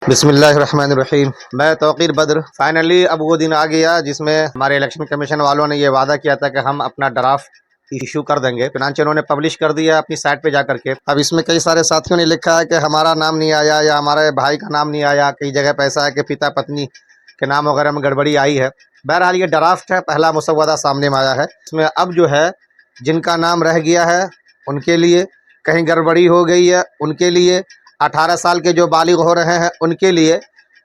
बिस्मिल्लाहिर्रहमानिर्रहीम। मैं तौक़ीर बद्र। फाइनली अब वो दिन आ गया जिसमें हमारे इलेक्शन कमीशन वालों ने ये वादा किया था कि हम अपना ड्राफ्ट इशू कर देंगे। फिनांस उन्होंने पब्लिश कर दिया अपनी साइट पे जा करके। अब इसमें कई सारे साथियों ने लिखा है कि हमारा नाम नहीं आया या हमारे भाई का नाम नहीं आया। कई जगह पे ऐसा है कि पिता पत्नी के नाम वगैरह में गड़बड़ी आई है। बहरहाल ये ड्राफ्ट है, पहला मुसव्वदा सामने में आया है। इसमें अब जो है जिनका नाम रह गया है उनके लिए, कहीं गड़बड़ी हो गई है उनके लिए, 18 साल के जो बालिग हो रहे हैं उनके लिए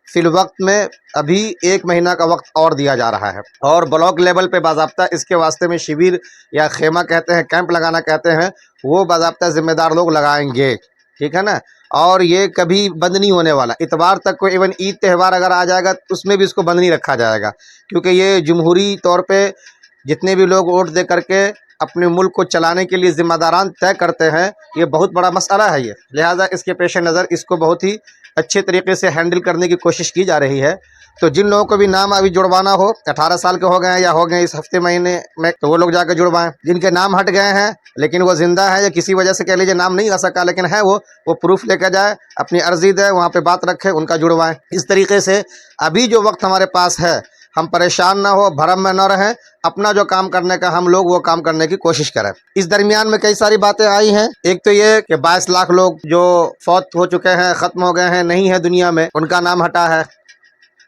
फिल वक्त में अभी 1 महीना का वक्त और दिया जा रहा है। और ब्लॉक लेवल पे बाज़ाब्ता इसके वास्ते में शिविर या खेमा कहते हैं, कैंप लगाना कहते हैं, वो बाज़ाब्ता ज़िम्मेदार लोग लगाएंगे। ठीक है ना। और ये कभी बंद नहीं होने वाला। इतवार तक को इवन ईद त्यौहार अगर आ जाएगा तो उसमें भी इसको बंद नहीं रखा जाएगा, क्योंकि ये जमहूरी तौर पे जितने भी लोग वोट दे करके अपने मुल्क को चलाने के लिए जिम्मेदारान तय करते हैं, ये बहुत बड़ा मसला है ये। लिहाजा इसके पेश नज़र इसको बहुत ही अच्छे तरीके से हैंडल करने की कोशिश की जा रही है। तो जिन लोगों को भी नाम अभी जुड़वाना हो, 18 साल के हो गए हैं या हो गए इस हफ्ते महीने में, तो वो लोग जाकर जुड़वाएं। जिनके नाम हट गए हैं लेकिन वो जिंदा है या किसी वजह से कह लीजिए नाम नहीं आ सका लेकिन है वो प्रूफ लेकर जाए, अपनी अर्जी दे, वहाँ पे बात रखे, उनका जुड़वाएं। इस तरीके से अभी जो वक्त हमारे पास है, हम परेशान ना हो, भरम में न रहें, अपना जो काम करने का हम लोग वो काम करने की कोशिश करें। इस दरमियान में कई सारी बातें आई हैं। एक तो ये कि 22 लाख लोग जो फौत हो चुके हैं, ख़त्म हो गए हैं, नहीं है दुनिया में, उनका नाम हटा है।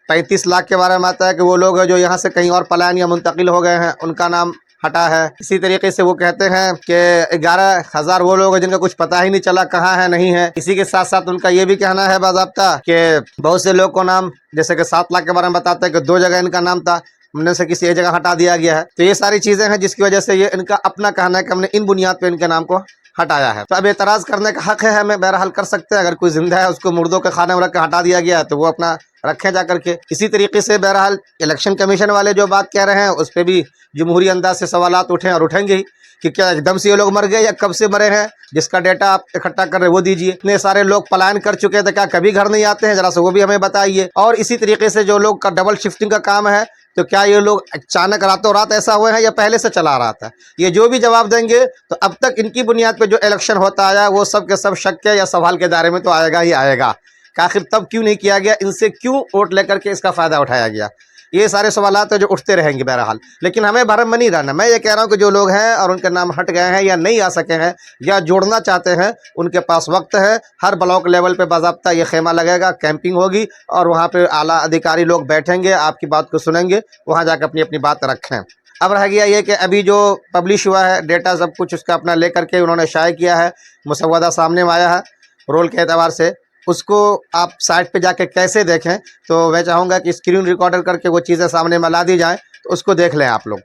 35 लाख के बारे में आता है कि वो लोग जो यहाँ से कहीं और पलायन या मुंतकिल हो गए हैं, उनका नाम हटा है। इसी तरीके से वो कहते हैं कि 11,000 वो लोग हैं जिनका कुछ पता ही नहीं चला कहाँ है नहीं है। इसी के साथ साथ उनका ये भी कहना है बाज़ाब्ता कि बहुत से लोग को नाम, जैसे कि 7 लाख के बारे में बताते हैं कि 2 जगह इनका नाम था, हमने से किसी एक जगह हटा दिया गया है। तो ये सारी चीज़ें हैं जिसकी वजह से ये इनका अपना कहना है कि हमने इन बुनियाद पर इनके नाम को हटाया है। तो अब एतराज़ करने का हक़ है हमें, बहरहाल कर सकते हैं। अगर कोई जिंदा है उसको मुर्दों के खाने में रख के हटा दिया गया है तो वो अपना रखें जा करके। इसी तरीके से बहरहाल इलेक्शन कमीशन वाले जो बात कह रहे हैं उस पर भी जमहूरी अंदाज से सवालात उठे और उठेंगे ही कि क्या एकदम से ये लोग मर गए या कब से मरे हैं। जिसका डेटा आप इकट्ठा कर रहे वो दीजिए। इतने सारे लोग पलायन कर चुके थे, क्या कभी घर नहीं आते हैं? जरा से वो भी हमें बताइए। और इसी तरीके से जो लोग का डबल शिफ्टिंग का काम है, तो क्या ये लोग अचानक रातों रात ऐसा हुए हैं या पहले से चला रहा था? ये जो भी जवाब देंगे तो अब तक इनकी बुनियाद पे जो इलेक्शन होता आया वो सब के सब शक के या सवाल के दायरे में तो आएगा ही आएगा। आखिर तब क्यों नहीं किया गया, इनसे क्यों वोट लेकर के इसका फ़ायदा उठाया गया? ये सारे सवालात है जो उठते रहेंगे बहरहाल। लेकिन हमें भरम में नहीं रहना। मैं ये कह रहा हूँ कि जो लोग हैं और उनके नाम हट गए हैं या नहीं आ सके हैं या जोड़ना चाहते हैं, उनके पास वक्त है। हर ब्लॉक लेवल पे बाज़ाब्ता ये खेमा लगेगा, कैंपिंग होगी और वहाँ पे आला अधिकारी लोग बैठेंगे, आपकी बात को सुनेंगे, वहाँ जाकर अपनी अपनी बात रखें। अब रह गया ये कि अभी जो पब्लिश हुआ है डेटा सब कुछ उसका अपना ले करके उन्होंने शाये किया है, मुसव्वदा सामने में आया है रोल के एतबार से, उसको आप साइट पे जाके कैसे देखें, तो मैं चाहूँगा कि स्क्रीन रिकॉर्डर करके वो चीज़ें सामने में ला दी जाएँ, तो उसको देख लें आप लोग।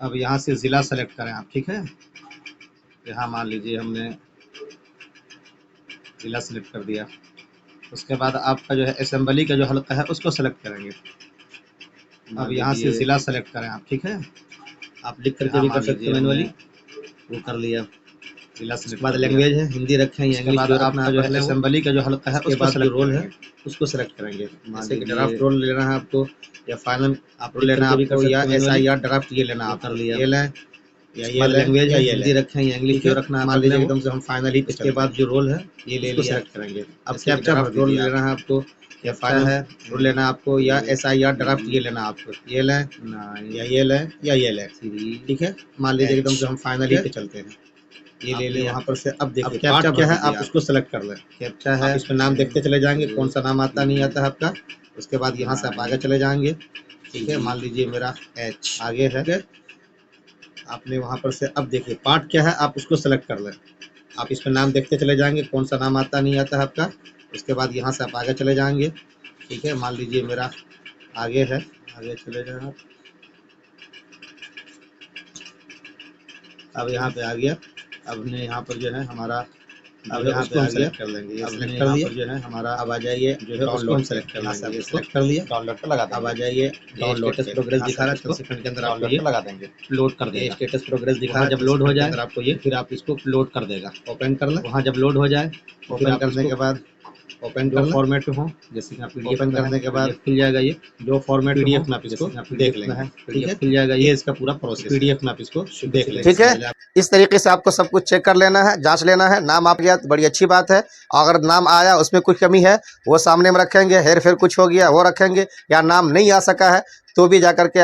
अब यहाँ से ज़िला सेलेक्ट करें आप, ठीक है। यहाँ मान लीजिए हमने ज़िला सेलेक्ट कर दिया। उसके बाद आपका जो है असेंबली का जो हल्का है उसको सेलेक्ट करेंगे। अब यहाँ से ज़िला सेलेक्ट करें आप, ठीक है। आप लिख करके भी कर सकते हैं मैनुअली, वो कर लिया। उसके बाद लैंग्वेज है हिंदी रखें या इंग्लिश जो रखना जो है। असेंबली का जो हल्का है उसके बाद जो रोल है उसको सेलेक्ट करेंगे। जैसे कि ड्राफ्ट रोल लेना है आपको या फाइनल आप लेना है आपको या SIR ड्राफ्ट ये लेना आप कर लिया, ये लें या ये लैंग्वेज है हिंदी रखें या इंग्लिश जो रखना मान लीजिए एकदम से हम फाइनली। इसके बाद जो रोल है ये ले लिया, सेलेक्ट करेंगे। अब कैप्चा रोल लेना है आपको या फाइनल है रोल लेना है आपको या SIR ड्राफ्ट ये लेना आपको, ये लें या ये लें या ये लें, ठीक है। मान लीजिए एकदम से हम फाइनली पे चलते हैं, ये ले लें यहाँ पर से। अब देखिए कैप्चा क्या है, आप उसको सेलेक्ट कर लें। कैप्चा है, इस पर नाम देखते चले जाएंगे कौन सा नाम आता नहीं आता है आपका। उसके बाद यहाँ से आप आगे चले जाएंगे, ठीक है। मान लीजिए मेरा H आगे है, आपने वहाँ पर से अब देखिए पार्ट क्या है आप उसको सेलेक्ट कर लें। आप इस पर नाम देखते चले जाएंगे कौन सा नाम आता नहीं आता है आपका। उसके बाद यहाँ से आप आगे चले जाएंगे, ठीक है। मान लीजिए मेरा आगे है, आगे चले जाएं आप। अब यहाँ पे आ गया। अब ने यहाँ पर जो है हमारा अब यहाँ पे सेलेक्ट कर लेंगे, ये सेलेक्ट कर लिया जो है हमारा। अब आ जाइए जो है डाउनलोड सेलेक्ट कर लेंगे, सेलेक्ट कर लिया, डाउनलोड पे लगा देंगे। अब आ जाइए डाउनलोड स्टेटस प्रोग्रेस दिखा रहा है, 10 सेकंड के अंदर आपको ये लगा देंगे, लोड कर देगा। स्टेटस प्रोग्रेस दिखा रहा है, जब लोड हो जाए आपको ये फिर आप इसको लोड कर देगा। ओपन कर लें, वहाँ जब लोड हो जाए ओपन करने के बाद ओपन का फॉर्मेट हो, जैसे कि आप ओपन करने के बाद खुल जाएगा ये जो फॉर्मेट पीडीएफ में आप इसको देख लेंगे, ठीक है, खुल जाएगा ये इसका पूरा प्रोसेस पीडीएफ में आप इसको देख लेंगे, ठीक है। इस तरीके से आपको सब कुछ चेक कर लेना है, जांच लेना है। नाम आ गया तो बड़ी अच्छी बात है, अगर नाम आया उसमें कुछ कमी है वो सामने में रखेंगे, हेर फेर कुछ हो गया वो रखेंगे, या नाम नहीं आ सका है तो भी जाकर के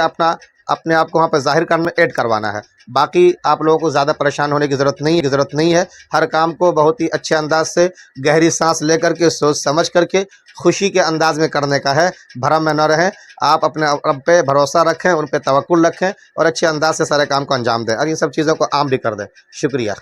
अपने आप को वहाँ पर जाहिर करना, ऐड करवाना है। बाकी आप लोगों को ज़्यादा परेशान होने की ज़रूरत नहीं है। हर काम को बहुत ही अच्छे अंदाज से गहरी सांस लेकर के सोच समझ करके खुशी के अंदाज में करने का है। भरम में न रहें, आप अपने रब पे भरोसा रखें, उन पे तवक्कुल रखें और अच्छे अंदाज से सारे काम को अंजाम दें और इन सब चीज़ों को आम भी कर दें। शुक्रिया।